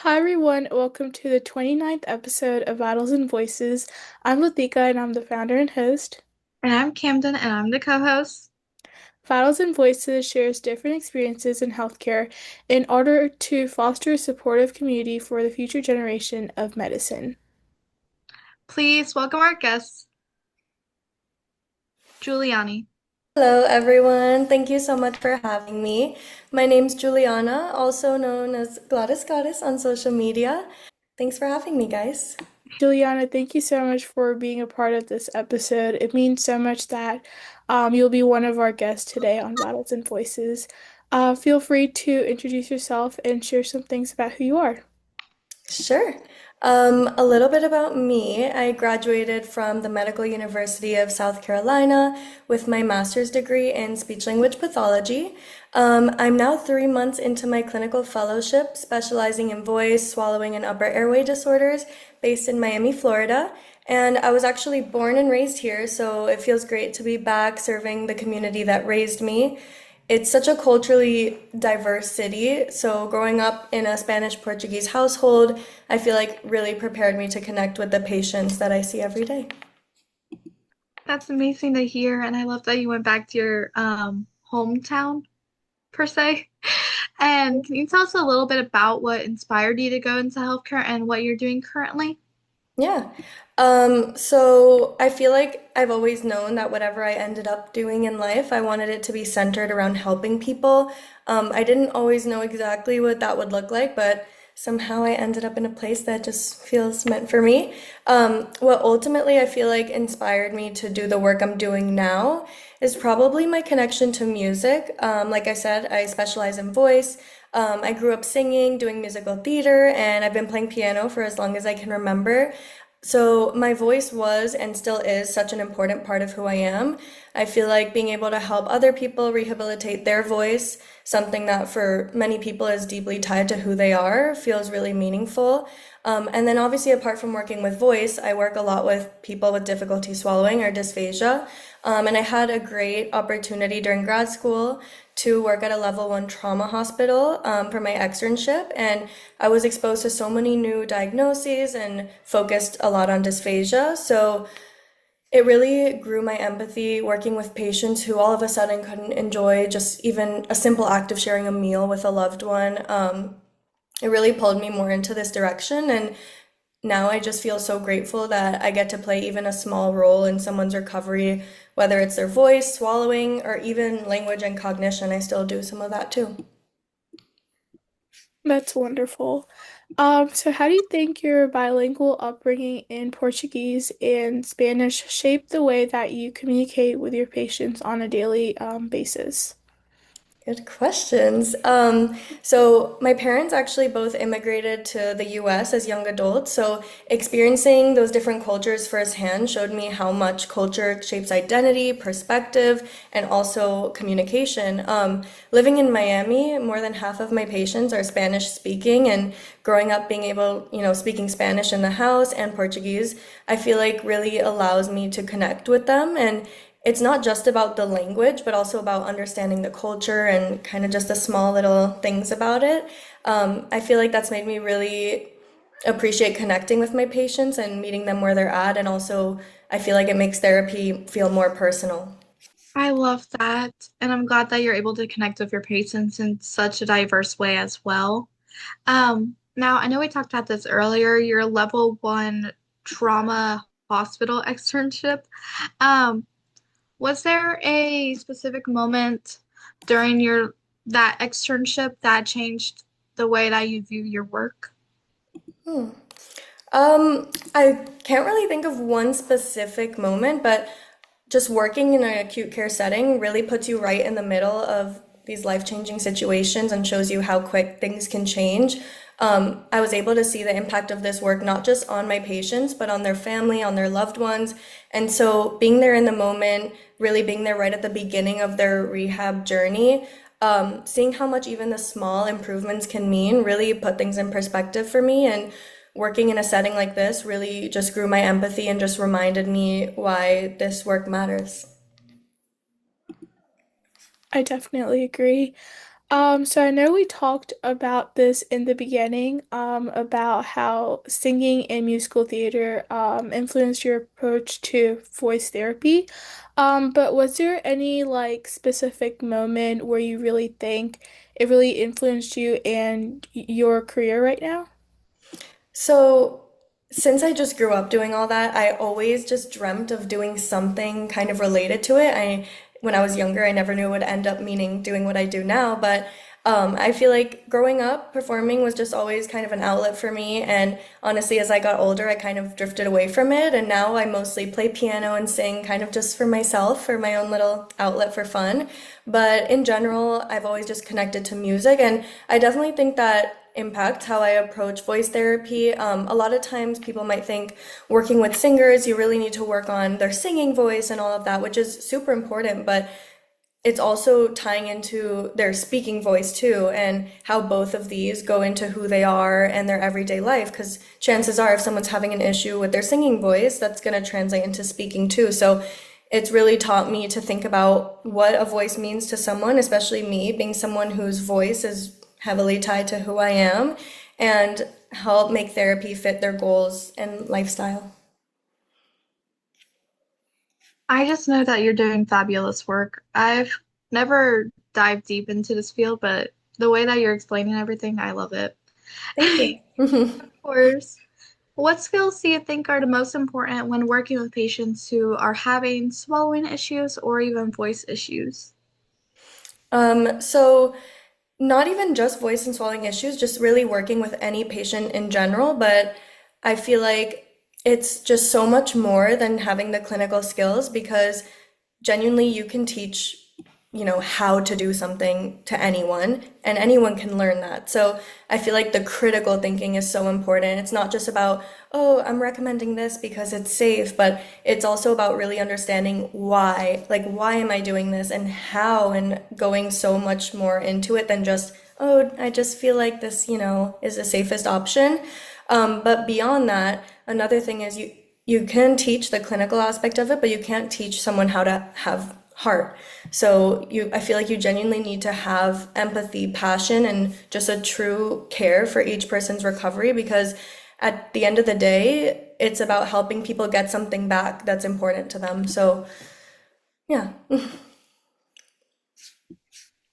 Hi everyone, welcome to the 29th episode of Battles and Voices. I'm Lathika and I'm the founder and host. And I'm Camden, and I'm the co-host. Battles and Voices shares different experiences in healthcare in order to foster a supportive community for the future generation of medicine. Please welcome our guest, Giuliani. Hello, everyone. Thank you so much for having me. My name's Juliana, also known as Gladys Goddess on social media. Thanks for having me, guys. Juliana, thank you so much for being a part of this episode. It means so much that you'll be one of our guests today on Battles and Voices. Feel free to introduce yourself and share some things about who you are. Sure. A little bit about me. I graduated from the Medical University of South Carolina with my master's degree in speech language pathology. I'm now 3 months into my clinical fellowship, specializing in voice, swallowing, and upper airway disorders, based in Miami, Florida. And I was actually born and raised here, so it feels great to be back serving the community that raised me. It's such a culturally diverse city, so growing up in a Spanish Portuguese household, I feel like really prepared me to connect with the patients that I see every day. That's amazing to hear, and I love that you went back to your hometown per se. And can you tell us a little bit about what inspired you to go into healthcare and what you're doing currently? Yeah. So I feel like I've always known that whatever I ended up doing in life, I wanted it to be centered around helping people. I didn't always know exactly what that would look like, but somehow I ended up in a place that just feels meant for me. What ultimately I feel like inspired me to do the work I'm doing now is probably my connection to music. Like I said, I specialize in voice. I grew up singing, doing musical theater, and I've been playing piano for as long as I can remember. So my voice was and still is such an important part of who I am. I feel like being able to help other people rehabilitate their voice, something that for many people is deeply tied to who they are, feels really meaningful. And then obviously apart from working with voice, I work a lot with people with difficulty swallowing or dysphagia. And I had a great opportunity during grad school to work at a level 1 trauma hospital for my externship. And I was exposed to so many new diagnoses and focused a lot on dysphagia. So it really grew my empathy working with patients who all of a sudden couldn't enjoy just even a simple act of sharing a meal with a loved one. It really pulled me more into this direction. And now I just feel so grateful that I get to play even a small role in someone's recovery, whether it's their voice, swallowing, or even language and cognition. I still do some of that too. That's wonderful. So how do you think your bilingual upbringing in Portuguese and Spanish shaped the way that you communicate with your patients on a daily basis? Good questions. So my parents actually both immigrated to the US as young adults, so experiencing those different cultures firsthand showed me how much culture shapes identity, perspective, and also communication. Living in Miami, more than half of my patients are Spanish speaking, and growing up being able, speaking Spanish in the house and Portuguese, I feel like really allows me to connect with them. And it's not just about the language, but also about understanding the culture and kind of just the small little things about it. I feel like that's made me really appreciate connecting with my patients and meeting them where they're at. And also, I feel like it makes therapy feel more personal. I love that, and I'm glad that you're able to connect with your patients in such a diverse way as well. Now, I know we talked about this earlier, your level 1 trauma hospital externship. Um, Was there a specific moment during your that externship that changed the way that you view your work? Hmm. I can't really think of one specific moment, but just working in an acute care setting really puts you right in the middle of these life-changing situations and shows you how quick things can change. I was able to see the impact of this work not just on my patients, but on their family, on their loved ones. And so being there in the moment, really being there right at the beginning of their rehab journey, seeing how much even the small improvements can mean really put things in perspective for me. And working in a setting like this really just grew my empathy and just reminded me why this work matters. I definitely agree. So I know we talked about this in the beginning, about how singing and musical theater influenced your approach to voice therapy. But was there any like specific moment where you really think it really influenced you and your career right now? So, since I just grew up doing all that, I always just dreamt of doing something kind of related to it. When I was younger, I never knew it would end up meaning doing what I do now, but I feel like growing up, performing was just always kind of an outlet for me. And honestly, as I got older, I kind of drifted away from it. And now I mostly play piano and sing kind of just for myself, for my own little outlet for fun. But in general, I've always just connected to music. And I definitely think that impact how I approach voice therapy. A lot of times people might think working with singers, you really need to work on their singing voice and all of that, which is super important, but it's also tying into their speaking voice too, and how both of these go into who they are and their everyday life. Because chances are, if someone's having an issue with their singing voice, that's going to translate into speaking too. So it's really taught me to think about what a voice means to someone, especially me, being someone whose voice is heavily tied to who I am, and help make therapy fit their goals and lifestyle. I just know that you're doing fabulous work. I've never dived deep into this field, but the way that you're explaining everything, I love it. Thank you. Of course. What skills do you think are the most important when working with patients who are having swallowing issues or even voice issues? So not even just voice and swallowing issues, just really working with any patient in general, but I feel like it's just so much more than having the clinical skills because genuinely you can teach, how to do something to anyone and anyone can learn that. So I feel like the critical thinking is so important. It's not just about, oh, I'm recommending this because it's safe, but it's also about really understanding why, like why am I doing this and how, and going so much more into it than just, oh, I just feel like this, is the safest option. But beyond that, another thing is you can teach the clinical aspect of it, but you can't teach someone how to have heart. So I feel like you genuinely need to have empathy, passion, and just a true care for each person's recovery because at the end of the day, it's about helping people get something back that's important to them. So, yeah.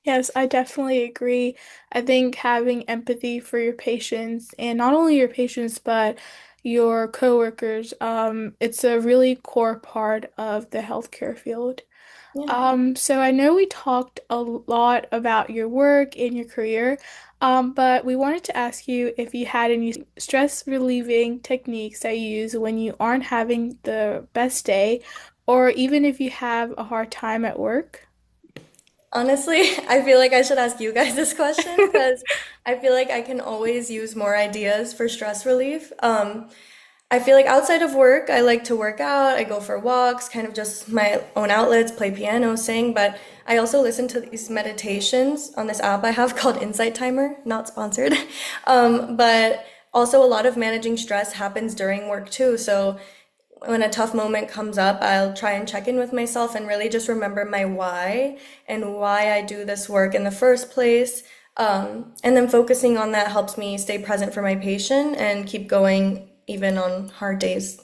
Yes, I definitely agree. I think having empathy for your patients and not only your patients but your coworkers, it's a really core part of the healthcare field. Yeah. So I know we talked a lot about your work and your career, but we wanted to ask you if you had any stress relieving techniques that you use when you aren't having the best day, or even if you have a hard time at work. Honestly, I feel like I should ask you guys this question because I feel like I can always use more ideas for stress relief. I feel like outside of work, I like to work out, I go for walks, kind of just my own outlets, play piano, sing, but I also listen to these meditations on this app I have called Insight Timer, not sponsored. But also a lot of managing stress happens during work too. So when a tough moment comes up, I'll try and check in with myself and really just remember my why and why I do this work in the first place. And then focusing on that helps me stay present for my patient and keep going even on hard days.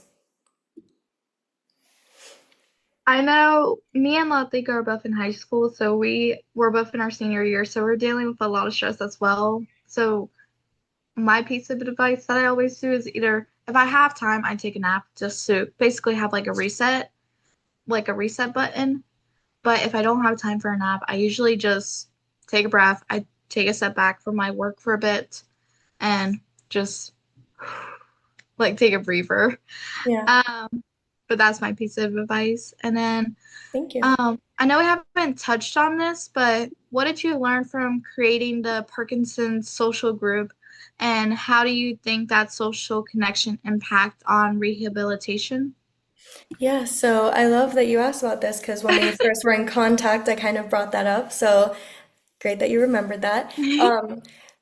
I know me and Latika are both in high school, so we were both in our senior year, so we're dealing with a lot of stress as well. So my piece of advice that I always do is either if I have time, I take a nap just to basically have like a reset button. But if I don't have time for a nap, I usually just take a breath. I take a step back from my work for a bit and just like take a breather. Yeah, Um, but that's my piece of advice. And then thank you. I know we haven't touched on this, but what did you learn from creating the Parkinson's social group, and how do you think that social connection impact on rehabilitation? Yeah, so I love that you asked about this because when we first were in contact, I kind of brought that up. So great that you remembered that.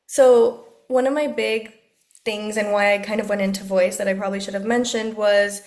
So one of my big things and why I kind of went into voice that I probably should have mentioned was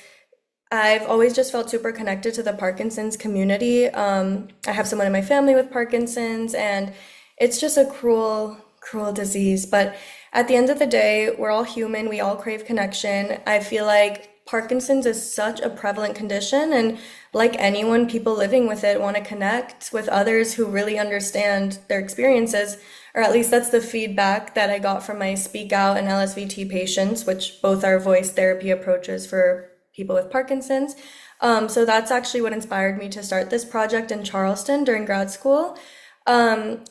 I've always just felt super connected to the Parkinson's community. I have someone in my family with Parkinson's, and it's just a cruel, cruel disease. But at the end of the day, we're all human. We all crave connection. I feel like Parkinson's is such a prevalent condition, and like anyone, people living with it want to connect with others who really understand their experiences, or at least that's the feedback that I got from my Speak Out and LSVT patients, which both are voice therapy approaches for people with Parkinson's. So that's actually what inspired me to start this project in Charleston during grad school. And,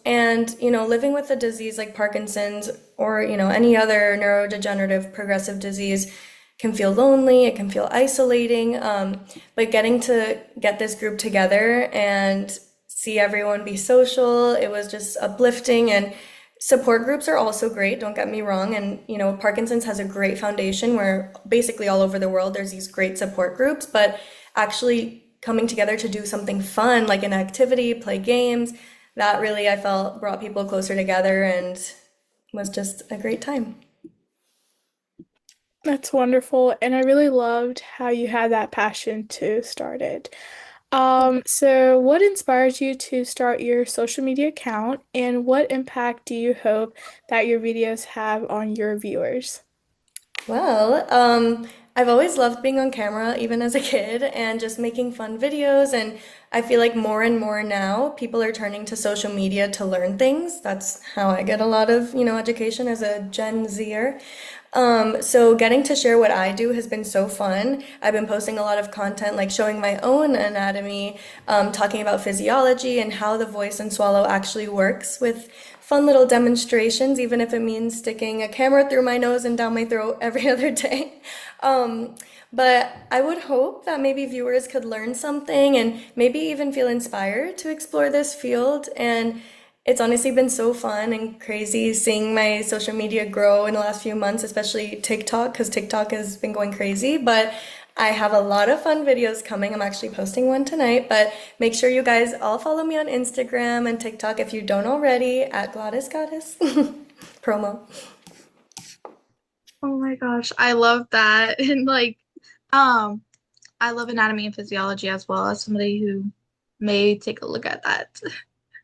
living with a disease like Parkinson's or, any other neurodegenerative progressive disease can feel lonely, it can feel isolating. But getting to get this group together and see everyone be social, it was just uplifting. And support groups are also great, don't get me wrong. And, Parkinson's has a great foundation where basically all over the world there's these great support groups, but actually coming together to do something fun, like an activity, play games, that really I felt brought people closer together and was just a great time. That's wonderful, and I really loved how you had that passion to start it. So what inspired you to start your social media account, and what impact do you hope that your videos have on your viewers? Well, I've always loved being on camera, even as a kid, and just making fun videos. And I feel like more and more now, people are turning to social media to learn things. That's how I get a lot of, education as a Gen Zer. So getting to share what I do has been so fun. I've been posting a lot of content, like showing my own anatomy, talking about physiology and how the voice and swallow actually works with fun little demonstrations, even if it means sticking a camera through my nose and down my throat every other day. Um, but I would hope that maybe viewers could learn something and maybe even feel inspired to explore this field. And it's honestly been so fun and crazy seeing my social media grow in the last few months, especially TikTok, because TikTok has been going crazy. But I have a lot of fun videos coming. I'm actually posting one tonight, but make sure you guys all follow me on Instagram and TikTok if you don't already at Gladys Goddess. Promo. Oh my gosh, I love that. And um, I love anatomy and physiology as well as somebody who may take a look at that.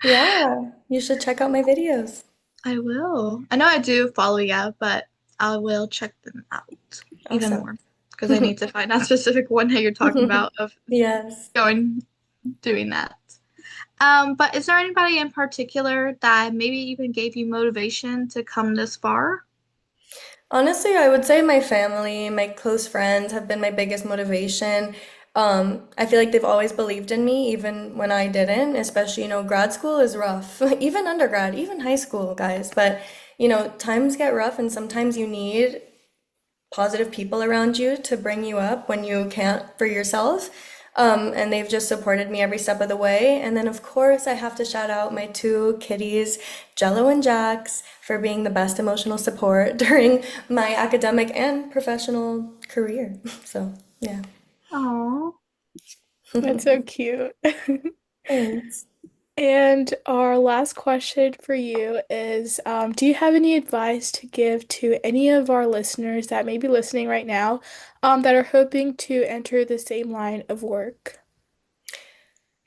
Yeah, you should check out my videos. I will. I know I do follow you, but I will check them out even Awesome. more because I need to find that specific one that you're talking about of Yes. going doing that. But is there anybody in particular that maybe even gave you motivation to come this far? Honestly, I would say my family, my close friends have been my biggest motivation. I feel like they've always believed in me, even when I didn't, especially, grad school is rough, even undergrad, even high school, guys. But, times get rough, and sometimes you need positive people around you to bring you up when you can't for yourself. And they've just supported me every step of the way. And then, of course, I have to shout out my two kitties, Jello and Jax, for being the best emotional support during my academic and professional career. So, yeah. Oh, That's so cute. Thanks. And our last question for you is, do you have any advice to give to any of our listeners that may be listening right now, that are hoping to enter the same line of work?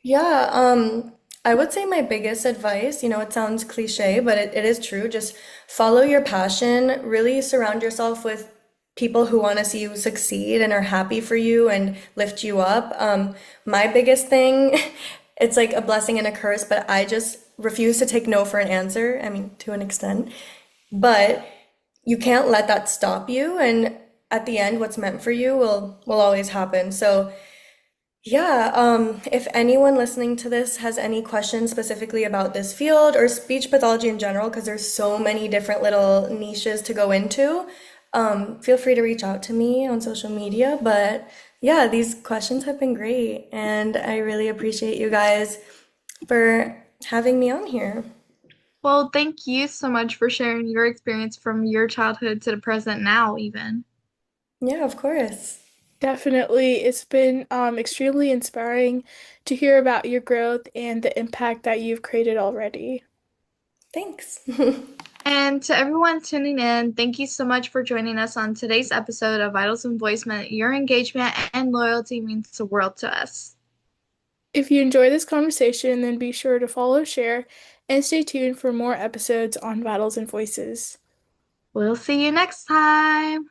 Yeah, I would say my biggest advice, it sounds cliche, but it is true. Just follow your passion, really surround yourself with people who want to see you succeed and are happy for you and lift you up. My biggest thing, it's like a blessing and a curse, but I just refuse to take no for an answer. I mean, to an extent, but you can't let that stop you. And at the end, what's meant for you will always happen. So yeah, if anyone listening to this has any questions specifically about this field or speech pathology in general, because there's so many different little niches to go into, feel free to reach out to me on social media. But yeah, these questions have been great, and I really appreciate you guys for having me on here. well, thank you so much for sharing your experience from your childhood to the present now, even. Yeah, of course. Definitely, it's been extremely inspiring to hear about your growth and the impact that you've created already. Thanks. And to everyone tuning in, thank you so much for joining us on today's episode of Vitals and Voicement. Your engagement and loyalty means the world to us. If you enjoy this conversation, then be sure to follow, share, and stay tuned for more episodes on Battles and Voices. We'll see you next time.